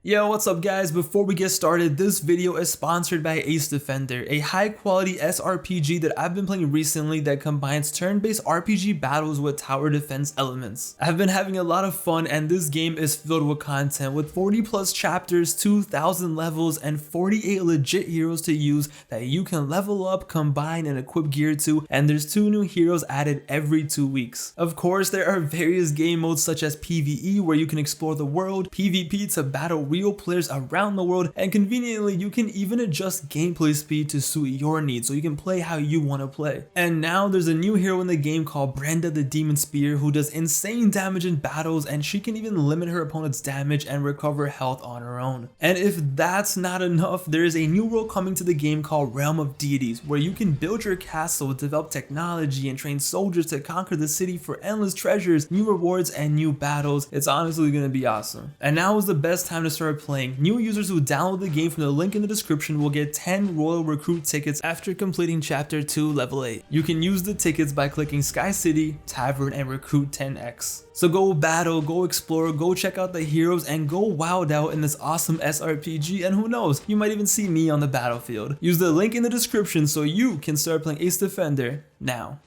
Yo, what's up guys? Before we get started, this video is sponsored by Ace Defender, a high quality SRPG that I've been playing recently that combines turn-based RPG battles with tower defense elements. I've been having a lot of fun and this game is filled with content with 40 plus chapters, 2,000 levels, and 48 legit heroes to use that you can level up, combine, and equip gear to, and there's 2 new heroes added every 2 weeks. Of course, there are various game modes such as PvE where you can explore the world, PvP to battle real players around the world, and conveniently you can even adjust gameplay speed to suit your needs so you can play how you want to play. And now there's a new hero in the game called Brenda the Demon Spear who does insane damage in battles, and she can even limit her opponent's damage and recover health on her own. And if that's not enough, there is a new role coming to the game called Realm of Deities where you can build your castle, develop technology, and train soldiers to conquer the city for endless treasures, new rewards, and new battles. It's honestly gonna be awesome. And now is the best time to start playing. New users who download the game from the link in the description will get 10 Royal Recruit tickets after completing Chapter 2 Level 8. You can use the tickets by clicking Sky City, Tavern, and Recruit 10x. So go battle, go explore, go check out the heroes, and go wowed out in this awesome SRPG, and who knows, you might even see me on the battlefield. Use the link in the description so you can start playing Ace Defender now.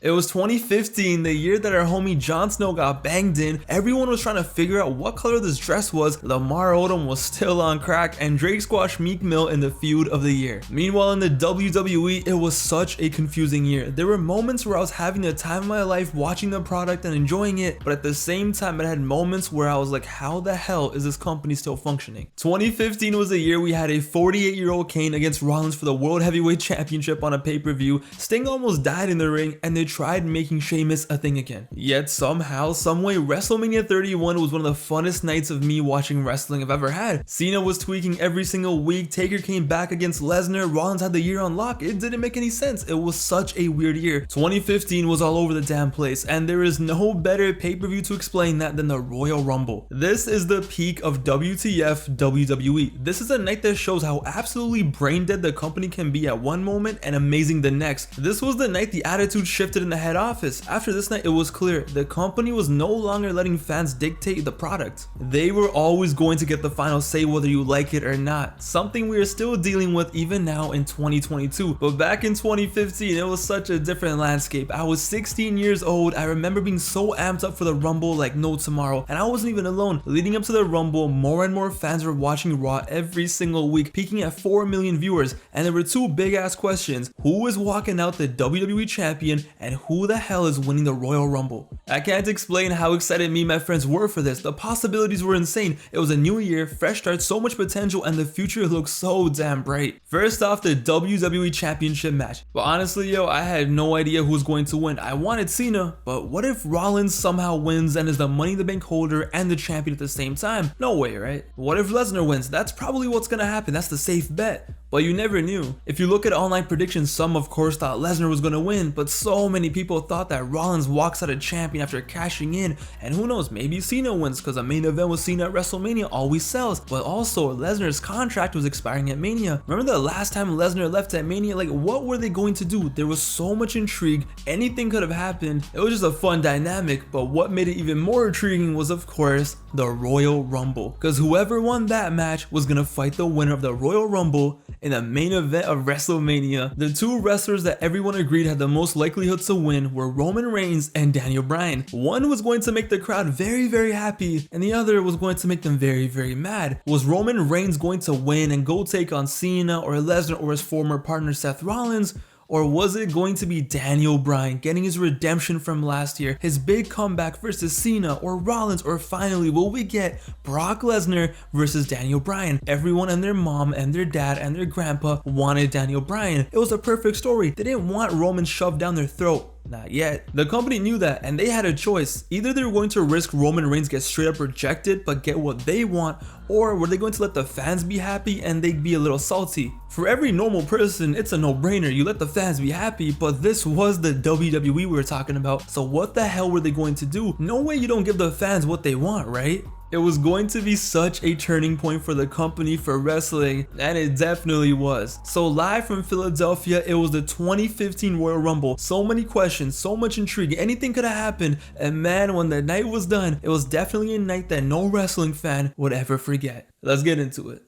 It was 2015, the year that our homie Jon Snow got banged in. Everyone was trying to figure out what color this dress was. Lamar Odom was still on crack, and Drake squashed Meek Mill in the feud of the year. Meanwhile, in the WWE, it was such a confusing year. There were moments where I was having the time of my life watching the product and enjoying it, but at the same time, I had moments where I was like, how the hell is this company still functioning? 2015 was the year we had a 48-year-old Kane against Rollins for the World Heavyweight Championship on a pay-per-view. Sting almost died in the ring, and they tried making Sheamus a thing again. Yet somehow, someway, WrestleMania 31 was one of the funnest nights of me watching wrestling I've ever had. Cena was tweaking every single week, Taker came back against Lesnar, Rollins had the year on lock. It didn't make any sense. It was such a weird year. 2015 was all over the damn place, and there is no better pay-per-view to explain that than the Royal Rumble. This is the peak of WTF WWE. This is a night that shows how absolutely brain dead the company can be at one moment and amazing the next. This was the night the attitude shifted in the head office. After this night, it was clear the company was no longer letting fans dictate the product. They were always going to get the final say whether you like it or not, something we are still dealing with even now in 2022. But back in 2015, it was such a different landscape. I was 16 years old. I remember being so amped up for the Rumble like no tomorrow, and I wasn't even alone. Leading up to the Rumble, more and more fans were watching Raw every single week, peaking at 4 million viewers, and there were 2 big ass questions: who is walking out the WWE champion, and who the hell is winning the Royal Rumble? I can't explain how excited me and my friends were for this. The possibilities were insane. It was a new year, fresh start, so much potential, and the future looked so damn bright. First off, the WWE Championship match. But honestly, yo, I had no idea who was going to win. I wanted Cena, but what if Rollins somehow wins and is the Money in the Bank holder and the champion at the same time? No way, right? What if Lesnar wins? That's probably what's gonna happen. That's the safe bet. But you never knew. If you look at online predictions, some of course thought Lesnar was gonna win, but so many people thought that Rollins walks out a champion after cashing in, and who knows, maybe Cena wins because a main event with Cena at WrestleMania always sells. But also, Lesnar's contract was expiring at Mania. Remember the last time Lesnar left at Mania? Like, what were they going to do? There was so much intrigue, anything could have happened. It was just a fun dynamic, but what made it even more intriguing was of course the Royal Rumble, because whoever won that match was gonna fight the winner of the Royal Rumble in the main event of WrestleMania. The 2 wrestlers that everyone agreed had the most likelihood to win were Roman Reigns and Daniel Bryan. One was going to make the crowd very, very happy, and the other was going to make them very, very mad. Was Roman Reigns going to win and go take on Cena or Lesnar or his former partner Seth Rollins? Or was it going to be Daniel Bryan getting his redemption from last year, his big comeback versus Cena or Rollins? Or finally, will we get Brock Lesnar versus Daniel Bryan? Everyone and their mom and their dad and their grandpa wanted Daniel Bryan. It was a perfect story. They didn't want Roman shoved down their throat. Not yet. The company knew that, and they had a choice. Either they were going to risk Roman Reigns get straight up rejected but get what they want, or were they going to let the fans be happy and they'd be a little salty? For every normal person, it's a no-brainer. You let the fans be happy, but this was the WWE we were talking about, so what the hell were they going to do? No way you don't give the fans what they want, right? It was going to be such a turning point for the company, for wrestling, and it definitely was. So live from Philadelphia, it was the 2015 Royal Rumble. So many questions, so much intrigue, anything could have happened, and man, when the night was done, it was definitely a night that no wrestling fan would ever forget. Let's get into it.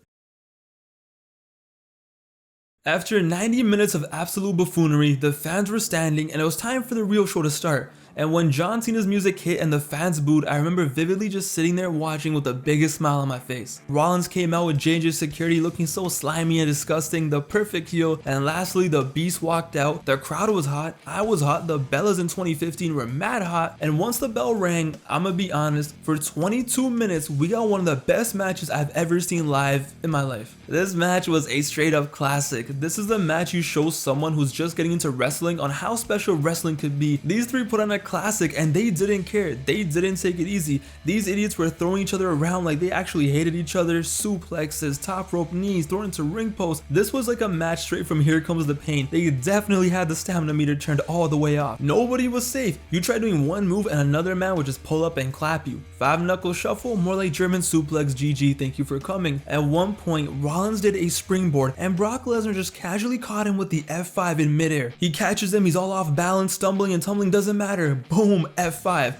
After 90 minutes of absolute buffoonery, the fans were standing and it was time for the real show to start. And when John Cena's music hit and the fans booed, I remember vividly just sitting there watching with the biggest smile on my face. Rollins came out with J&J's security looking so slimy and disgusting, the perfect heel, and lastly the Beast walked out. The crowd was hot, I was hot, the Bellas in 2015 were mad hot, and once the bell rang, I'ma be honest, for 22 minutes we got one of the best matches I've ever seen live in my life. This match was a straight up classic. This is the match you show someone who's just getting into wrestling on how special wrestling could be. These three put on a classic and they didn't care. They didn't take it easy. These idiots were throwing each other around like they actually hated each other. Suplexes, top rope knees, thrown into ring posts. This was like a match straight from Here Comes the Pain. They definitely had the stamina meter turned all the way off. Nobody was safe. You tried doing one move and another man would just pull up and clap you. 5-knuckle shuffle, more like German suplex, GG, thank you for coming. At one point, Rollins did a springboard and Brock Lesnar just casually caught him with the F5 in midair. He catches him, he's all off balance, stumbling and tumbling, doesn't matter. Boom, F5.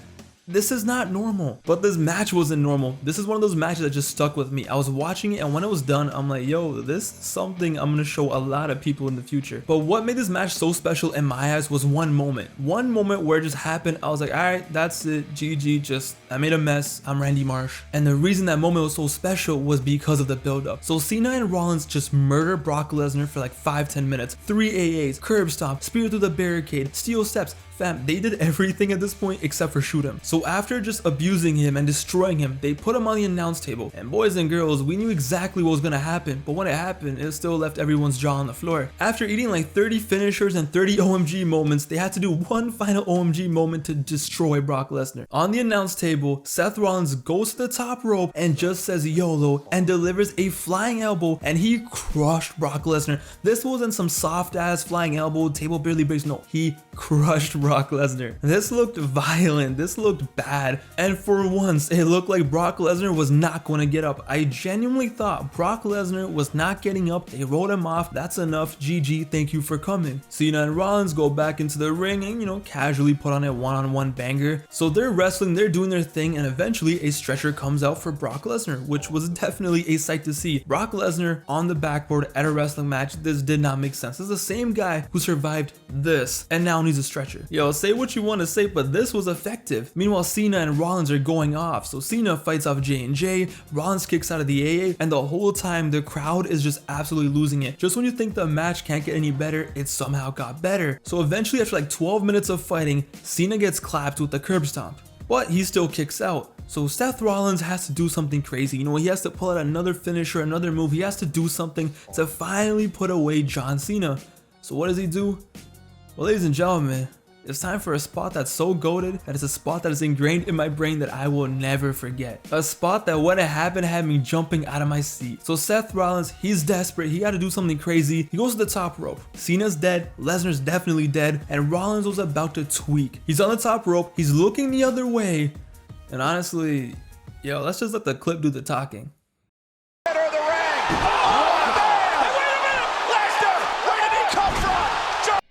This is not normal, but this match wasn't normal. This is one of those matches that just stuck with me. I was watching it and when it was done, I'm like, yo, this is something I'm gonna show a lot of people in the future. But what made this match so special in my eyes was one moment where it just happened. I was like, all right, that's it, GG, I made a mess, I'm Randy Marsh. And the reason that moment was so special was because of the build-up. So Cena and Rollins just murdered Brock Lesnar for like 5-10 minutes, 3 AAs, curb stomp, spear through the barricade, steel steps. Fam, they did everything at this point except for shoot him. So after just abusing him and destroying him, they put him on the announce table. And boys and girls, we knew exactly what was gonna happen, but when it happened, it still left everyone's jaw on the floor. After eating like 30 finishers and 30 OMG moments, they had to do one final OMG moment to destroy Brock Lesnar. On the announce table, Seth Rollins goes to the top rope and just says YOLO and delivers a flying elbow, and he crushed Brock Lesnar. This wasn't some soft ass flying elbow, table barely breaks, no, he crushed Brock Lesnar. This looked violent, this looked bad, and for once it looked like Brock Lesnar was not going to get up. I genuinely thought Brock Lesnar was not getting up. They wrote him off. That's enough, GG, thank you for coming. Cena and Rollins go back into the ring and, you know, casually put on a one-on-one banger. So they're wrestling, they're doing their thing, and eventually a stretcher comes out for Brock Lesnar, which was definitely a sight to see. Brock Lesnar on the backboard at a wrestling match, this did not make sense. This is the same guy who survived this and now needs a stretcher. Yo, say what you want to say, but this was effective. Meanwhile, Cena and Rollins are going off. So Cena fights off J&J, Rollins kicks out of the AA, and the whole time the crowd is just absolutely losing it. Just when you think the match can't get any better, it somehow got better. So eventually, after like 12 minutes of fighting, Cena gets clapped with the curb stomp, but he still kicks out. So Seth Rollins has to do something crazy. You know, he has to pull out another finisher, another move. He has to do something to finally put away John Cena. So what does he do? Well, ladies and gentlemen, it's time for a spot that's so goated that it's a spot that is ingrained in my brain that I will never forget. A spot that when it happened had me jumping out of my seat. So Seth Rollins, he's desperate, he got to do something crazy. He goes to the top rope. Cena's dead, Lesnar's definitely dead, and Rollins was about to tweak. He's on the top rope, he's looking the other way, and honestly, yo, let's just let the clip do the talking.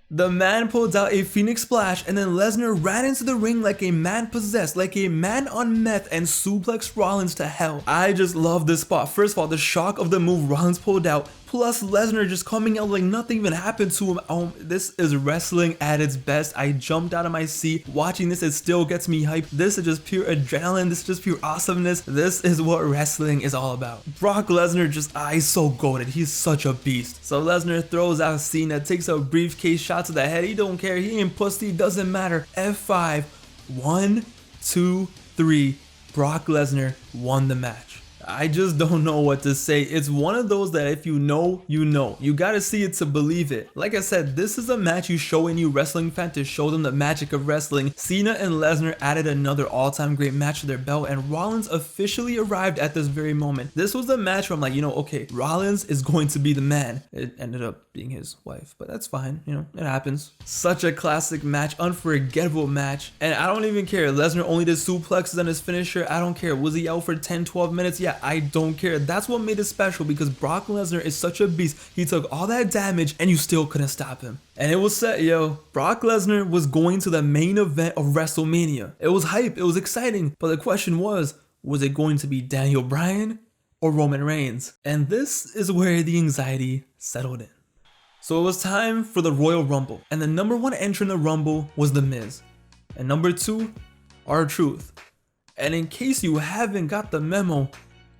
The man pulled out a Phoenix Splash, and then Lesnar ran into the ring like a man possessed, like a man on meth, and suplexed Rollins to hell. I just love this spot. First of all, the shock of the move Rollins pulled out, plus Lesnar just coming out like nothing even happened to him. This is wrestling at its best. I jumped out of my seat watching this. It still gets me hyped. This is just pure adrenaline. This is just pure awesomeness. This is what wrestling is all about. Brock Lesnar he's so goated. He's such a beast. So Lesnar throws out Cena, takes a briefcase shot to the head. He don't care. He ain't pussy. Doesn't matter. F5. 1, 2, 3. Brock Lesnar won the match. I just don't know what to say. It's one of those that if you know, you know. You gotta see it to believe it. Like I said, this is a match you show a new wrestling fan to show them the magic of wrestling. Cena and Lesnar added another all-time great match to their belt, and Rollins officially arrived at this very moment. This was the match where I'm like, you know, okay, Rollins is going to be the man. It ended up being his wife, but that's fine, you know, it happens. Such a classic match, unforgettable match, and I don't even care. Lesnar only did suplexes on his finisher. I don't care. Was he out for 10-12 minutes? Yeah, I don't care. That's what made it special, because Brock Lesnar is such a beast. He took all that damage and you still couldn't stop him. And it was set, yo. Brock Lesnar was going to the main event of WrestleMania. It was hype, it was exciting, but the question was it going to be Daniel Bryan or Roman Reigns? And this is where the anxiety settled in. So it was time for the Royal Rumble, and the number 1 entrant in the Rumble was The Miz, and number 2, R-Truth. And in case you haven't got the memo,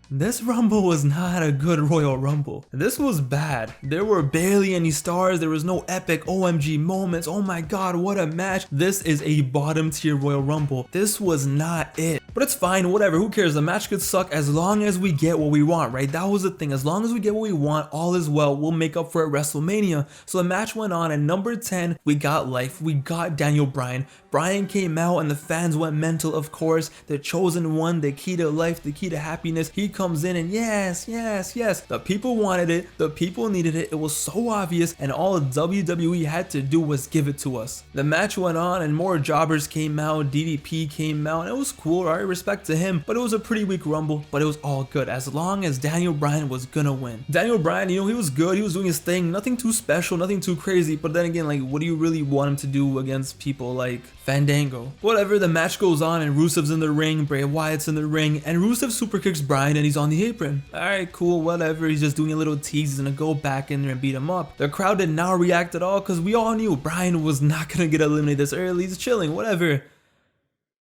this Rumble was not a good Royal Rumble. This was bad. There were barely any stars. There was no epic OMG moments. Oh my god, what a match. This is a bottom tier Royal Rumble. This was not it. But it's fine, whatever, who cares? The match could suck as long as we get what we want, right? That was the thing. As long as we get what we want, all is well. We'll make up for it at WrestleMania. So the match went on, and number 10, we got life. We got Daniel Bryan. Bryan came out and the fans went mental, of course. The chosen one, the key to life, the key to happiness. He comes in and yes, yes, yes. The people wanted it. The people needed it. It was so obvious, and all WWE had to do was give it to us. The match went on and more jobbers came out. DDP came out. It was cool, right? Respect to him, but it was a pretty weak Rumble, but it was all good as long as Daniel Bryan was gonna win. Daniel Bryan, you know, he was good. He was doing his thing. Nothing too special, nothing too crazy, but then again, like, what do you really want him to do against people like Fandango? Whatever, the match goes on and Rusev's in the ring, Bray Wyatt's in the ring, and Rusev super kicks Bryan and he's on the apron. Alright, cool, whatever. He's just doing a little tease. He's gonna go back in there and beat him up. The crowd did not react at all because we all knew Bryan was not gonna get eliminated this early. He's chilling, whatever.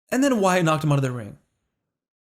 And then Wyatt knocked him out of the ring.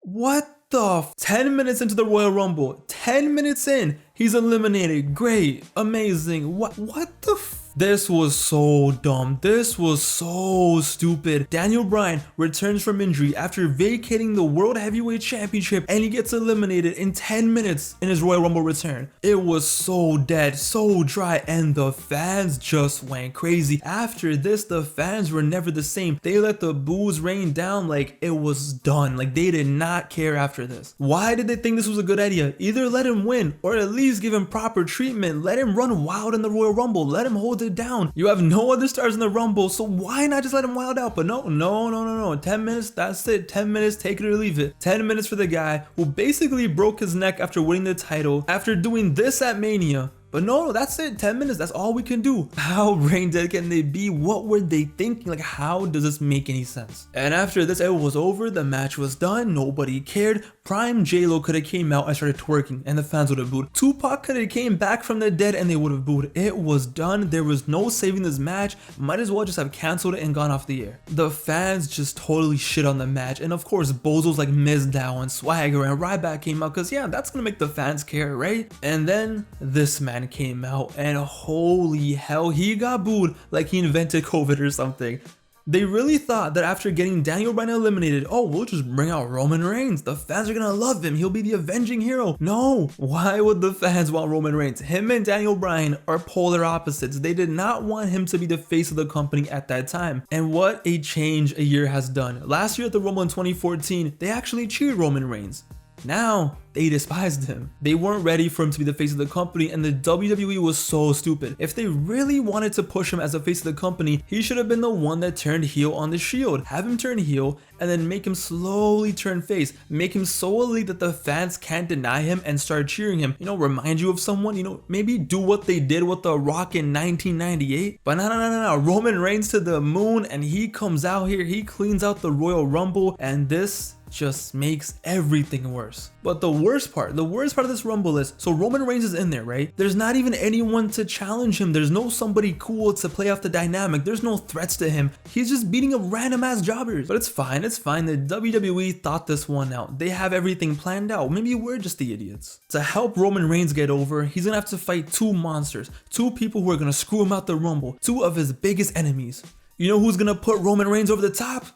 What the 10 minutes into the Royal Rumble, 10 minutes in, he's eliminated. Great, amazing. What the This was so dumb. This was so stupid. Daniel Bryan returns from injury after vacating the World Heavyweight Championship, and he gets eliminated in 10 minutes in his Royal Rumble return. It was so dead, so dry, and the fans just went crazy. After this, the fans were never the same. They let the boos rain down like it was done. Like they did not care after this. Why did they think this was a good idea? Either let him win or at least give him proper treatment. Let him run wild in the Royal Rumble. Let him hold it down. You have no other stars in the Rumble, so why not just let him wild out? But no. 10 minutes, that's it. 10 minutes, take it or leave it. 10 minutes for the guy who basically broke his neck after winning the title, after doing this at Mania. But no, that's it. 10 minutes, that's all we can do. How brain dead can they be? What were they thinking? Like, how does this make any sense? And after this, it was over. The match was done. Nobody cared. Prime J-Lo could have came out and started twerking and the fans would have booed. Tupac could have came back from the dead and they would have booed. It was done. There was no saving this match. Might as well just have canceled it and gone off the air. The fans just totally shit on the match. And of course, bozos like Mizdow and Swagger and Ryback came out because yeah, that's gonna make the fans care, right? And then this man came out and holy hell, he got booed like he invented COVID or something. They really thought that after getting Daniel Bryan eliminated, oh, we'll just bring out Roman Reigns. The fans are gonna love him. He'll be the avenging hero. No, why would the fans want Roman Reigns? Him and Daniel Bryan are polar opposites. They did not want him to be the face of the company at that time. And what a change a year has done. Last year at the Rumble in 2014, they actually cheered Roman Reigns. Now, they despised him. They weren't ready for him to be the face of the company, and the WWE was so stupid. If they really wanted to push him as the face of the company, he should have been the one that turned heel on the Shield. Have him turn heel, and then make him slowly turn face. Make him so elite that the fans can't deny him and start cheering him. You know, remind you of someone, you know, maybe do what they did with The Rock in 1998. But no. Roman Reigns to the moon, and he comes out here, he cleans out the Royal Rumble, and this just makes everything worse. But the worst part of this Rumble is, so Roman Reigns is in there, right? There's not even anyone to challenge him. There's no somebody cool to play off the dynamic. There's no threats to him. He's just beating up random ass jobbers. But it's fine. The WWE thought this one out. They have everything planned out. Maybe we're just the idiots. To help Roman Reigns get over, he's gonna have to fight two monsters, two people who are gonna screw him out the Rumble, two of his biggest enemies. You know who's gonna put Roman Reigns over the top?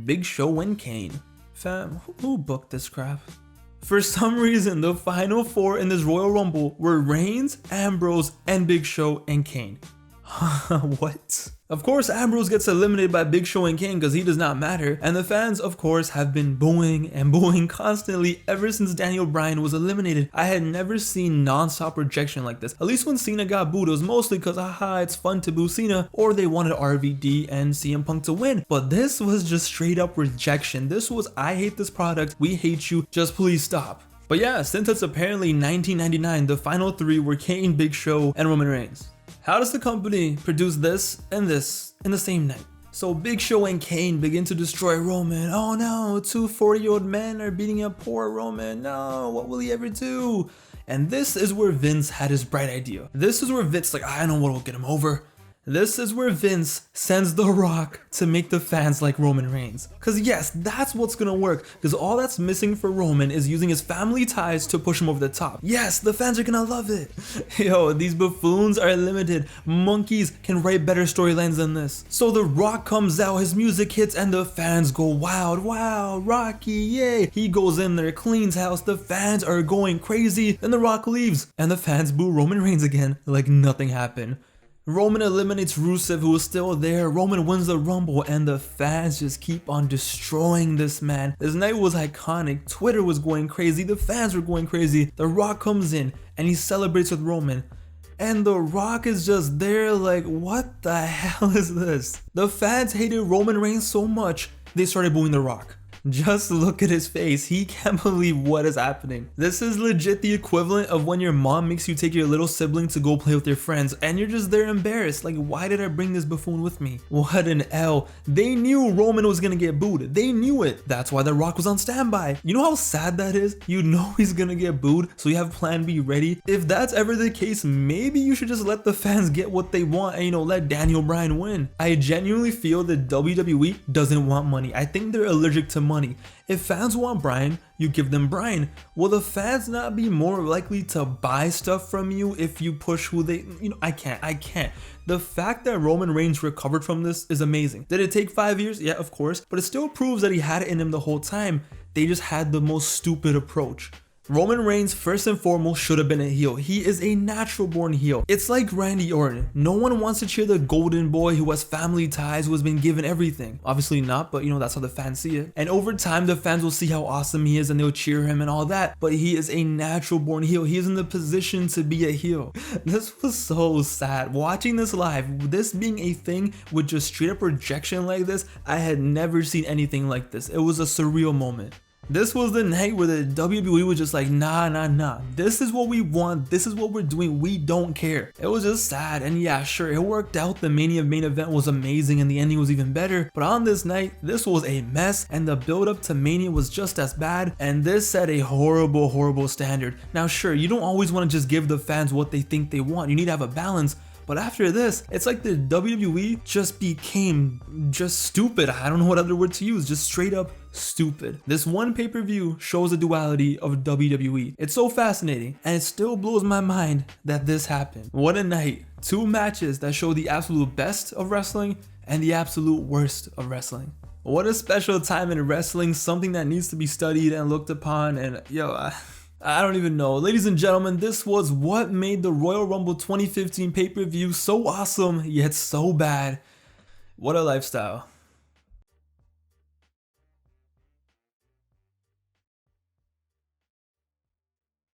Big Show and Kane. Fam, who booked this crap? For some reason, the final 4 in this Royal Rumble were Reigns, Ambrose, and Big Show and Kane. What? Of course, Ambrose gets eliminated by Big Show and Kane because he does not matter, and the fans, of course, have been booing and booing constantly ever since Daniel Bryan was eliminated. I had never seen non-stop rejection like this. At least when Cena got booed, it was mostly because, haha, it's fun to boo Cena, or they wanted RVD and CM Punk to win. But this was just straight up rejection. This was, I hate this product, we hate you, just please stop. But yeah, since it's apparently 1999, the final 3 were Kane, Big Show, and Roman Reigns. How does the company produce this and this in the same night? So Big Show and Kane begin to destroy Roman. Oh no, 2 40-year-old men are beating up poor Roman. No, what will he ever do? And this is where Vince had his bright idea. This is where Vince like, I know what will get him over. This is where Vince sends The Rock to make the fans like Roman Reigns. Cause yes, that's what's gonna work. Cause all that's missing for Roman is using his family ties to push him over the top. Yes, the fans are gonna love it. Yo, these buffoons are limited. Monkeys can write better storylines than this. So The Rock comes out, his music hits, and the fans go wild. Wow, Rocky, yay. He goes in there, cleans house, the fans are going crazy. Then The Rock leaves, and the fans boo Roman Reigns again like nothing happened. Roman eliminates Rusev, who was still there. Roman wins the Rumble, and the fans just keep on destroying this man. This night was iconic. Twitter was going crazy. The fans were going crazy. The Rock comes in, and he celebrates with Roman. And The Rock is just there like, what the hell is this? The fans hated Roman Reigns so much, they started booing The Rock. Just look at his face. He can't believe what is happening. This is legit the equivalent of when your mom makes you take your little sibling to go play with your friends and you're just there embarrassed. Like, why did I bring this buffoon with me? What an L. They knew Roman was gonna get booed. They knew it. That's why The Rock was on standby. You know how sad that is? You know he's gonna get booed, so you have plan B ready. If that's ever the case, maybe you should just let the fans get what they want and, let Daniel Bryan win. I genuinely feel that WWE doesn't want money. I think they're allergic to money. If fans want Bryan, you give them Bryan. Will the fans not be more likely to buy stuff from you if you push who they, I can't. The fact that Roman Reigns recovered from this is amazing. Did it take 5 years? Yeah, of course, but it still proves that he had it in him the whole time. They just had the most stupid approach. Roman Reigns, first and foremost, should have been a heel. He is a natural born heel. It's like Randy Orton. No one wants to cheer the golden boy who has family ties, who has been given everything. Obviously not, but that's how the fans see it. And over time, the fans will see how awesome he is and they'll cheer him and all that. But he is a natural born heel. He is in the position to be a heel. This was so sad. Watching this live, this being a thing with just straight up rejection like this, I had never seen anything like this. It was a surreal moment. This was the night where the WWE was just like, nah. This is what we want. This is what we're doing. We don't care. It was just sad. And yeah, sure, it worked out. The Mania main event was amazing and the ending was even better. But on this night, this was a mess and the build up to Mania was just as bad. And this set a horrible standard. Now, sure, you don't always want to just give the fans what they think they want. You need to have a balance. But after this, it's like the WWE just became just stupid. I don't know what other word to use, just straight up stupid. This one pay-per-view shows the duality of WWE. It's so fascinating, and it still blows my mind that this happened. What a night. 2 matches that show the absolute best of wrestling and the absolute worst of wrestling. What a special time in wrestling, something that needs to be studied and looked upon, and I don't even know. Ladies and gentlemen, this was what made the Royal Rumble 2015 pay-per-view so awesome, yet so bad. What a lifestyle.